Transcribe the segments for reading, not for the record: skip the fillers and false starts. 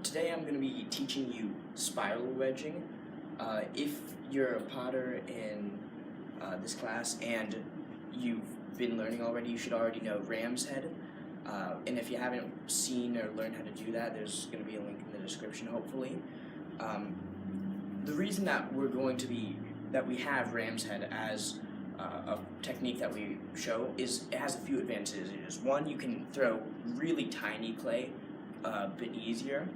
Today I'm going to be teaching you spiral wedging. If you're a potter in this class and you've been learning already, you should already know ram's head. And if you haven't seen or learned how to do that, there's going to be a link in the description, hopefully. The reason that we have ram's head as a technique that we show is it has a few advantages. One, you can throw really tiny clay a bit easier,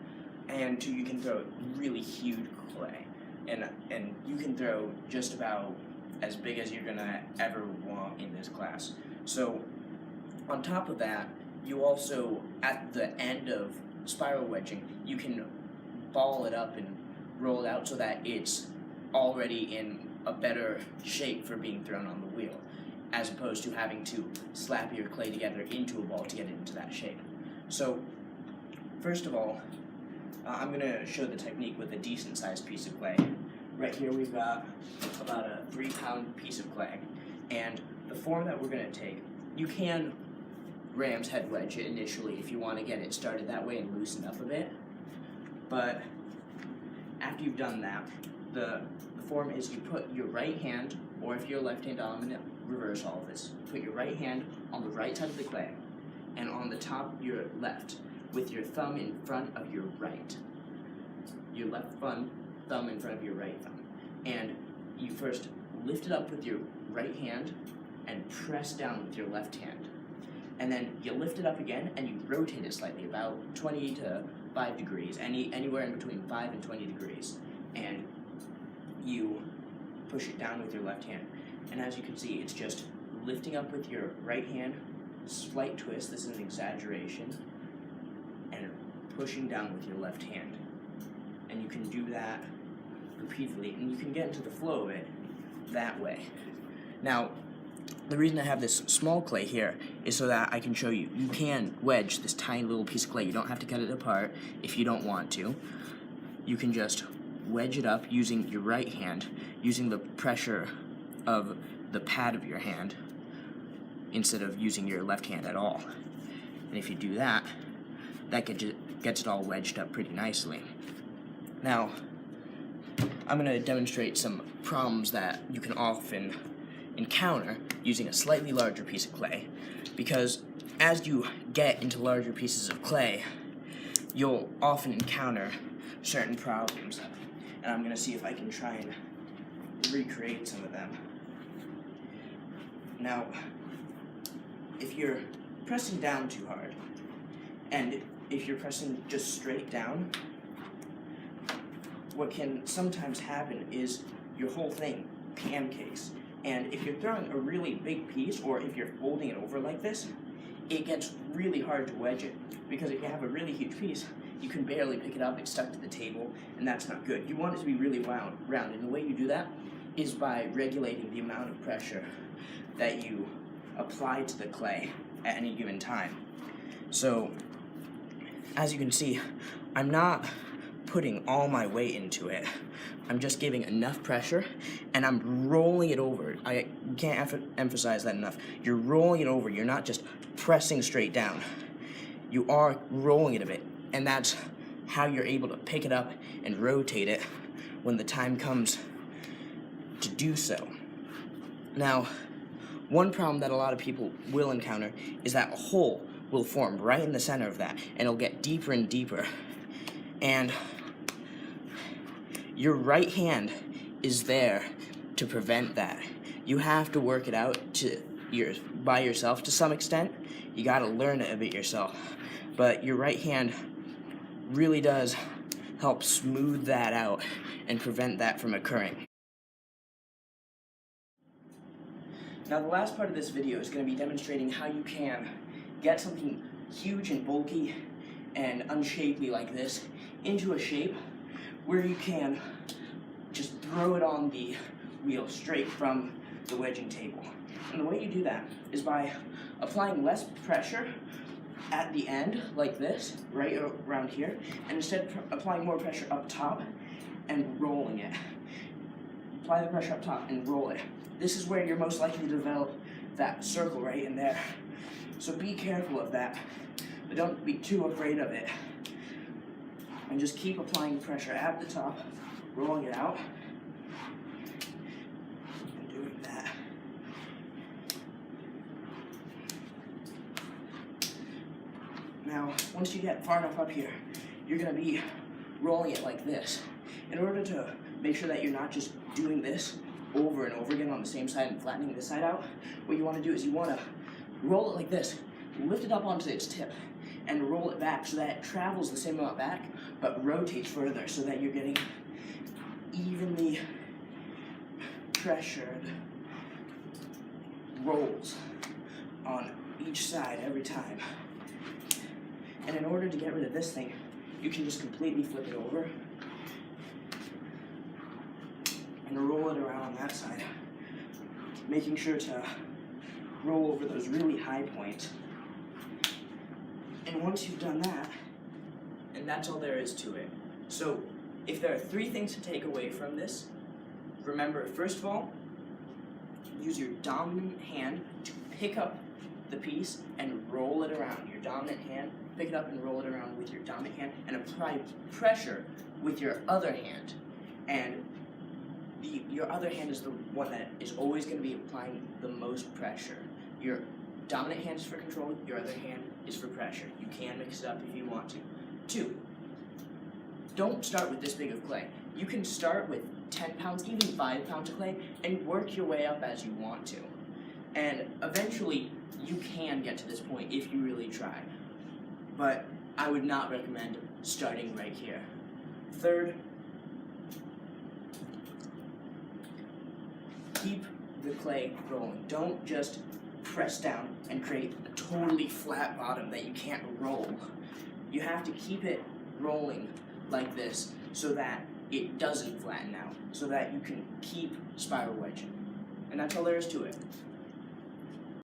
and two, you can throw really huge clay, and you can throw just about as big as you're gonna ever want in this class. So on top of that, you also, at the end of spiral wedging, you can ball it up and roll it out so that it's already in a better shape for being thrown on the wheel, as opposed to having to slap your clay together into a ball to get it into that shape. So first of all, I'm going to show the technique with a decent sized piece of clay. Right here we've got about a 3-pound piece of clay, and the form that we're going to take, you can ram's head wedge it initially if you want to get it started that way and loosen up a bit, but after you've done that, the form is you put your right hand, or if you're left-handed, I'm going to reverse all of this, put your right hand on the right side of the clay and on the top of your left, with your thumb in front of your right. Your left thumb in front of your right thumb. And you first lift it up with your right hand and press down with your left hand. And then you lift it up again and you rotate it slightly, about 20 to 5 degrees, anywhere in between 5 and 20 degrees. And you push it down with your left hand. And as you can see, it's just lifting up with your right hand, slight twist, this is an exaggeration, and pushing down with your left hand. And you can do that repeatedly, and you can get into the flow of it that way. Now, the reason I have this small clay here is so that I can show you, you can wedge this tiny little piece of clay. You don't have to cut it apart if you don't want to. You can just wedge it up using your right hand, using the pressure of the pad of your hand instead of using your left hand at all. And if you do that, that gets it all wedged up pretty nicely. Now, I'm going to demonstrate some problems that you can often encounter using a slightly larger piece of clay, because as you get into larger pieces of clay, you'll often encounter certain problems, and I'm going to see if I can try and recreate some of them. Now, if you're pressing down too hard, and if you're pressing just straight down, what can sometimes happen is your whole thing pancakes. And if you're throwing a really big piece, or if you're folding it over like this, it gets really hard to wedge it, because if you have a really huge piece, you can barely pick it up, it's stuck to the table, and that's not good. You want it to be really round, and the way you do that is by regulating the amount of pressure that you apply to the clay at any given time. So, as you can see, I'm not putting all my weight into it. I'm just giving enough pressure, and I'm rolling it over. I can't emphasize that enough. You're rolling it over. You're not just pressing straight down. You are rolling it a bit, and that's how you're able to pick it up and rotate it when the time comes to do so. Now, one problem that a lot of people will encounter is that a hole will form right in the center of that, and it'll get deeper and deeper. And your right hand is there to prevent that. You have to work it out by yourself to some extent. You gotta learn it a bit yourself. But your right hand really does help smooth that out and prevent that from occurring. Now, the last part of this video is going to be demonstrating how you can get something huge and bulky and unshapely like this into a shape where you can just throw it on the wheel straight from the wedging table. And the way you do that is by applying less pressure at the end, like this, right around here, and instead applying more pressure up top and rolling it. Apply the pressure up top and roll it. This is where you're most likely to develop that circle right in there. So be careful of that, but don't be too afraid of it. And just keep applying pressure at the top, rolling it out, and doing that. Now, once you get far enough up here, you're going to be rolling it like this. In order to make sure that you're not just doing this over and over again on the same side and flattening this side out, what you want to do is you want to roll it like this, lift it up onto its tip, and roll it back so that it travels the same amount back, but rotates further so that you're getting evenly pressured rolls on each side every time. And in order to get rid of this thing, you can just completely flip it over and roll it around on that side, making sure to roll over those really high points. And once you've done that, and that's all there is to it. So if there are 3 things to take away from this, remember, first of all, use your dominant hand to pick up the piece and roll it around. Your dominant hand, pick it up and roll it around with your dominant hand, and apply pressure with your other hand. And your other hand is the one that is always going to be applying the most pressure. Your dominant hand is for control, your other hand is for pressure. You can mix it up if you want to. 2, don't start with this big of clay. You can start with 10 pounds, even 5 pounds of clay, and work your way up as you want to. And eventually, you can get to this point if you really try. But I would not recommend starting right here. 3rd, keep the clay rolling. Don't just press down and create a totally flat bottom that you can't roll. You have to keep it rolling like this so that it doesn't flatten out, so that you can keep spiral wedging. And that's all there is to it.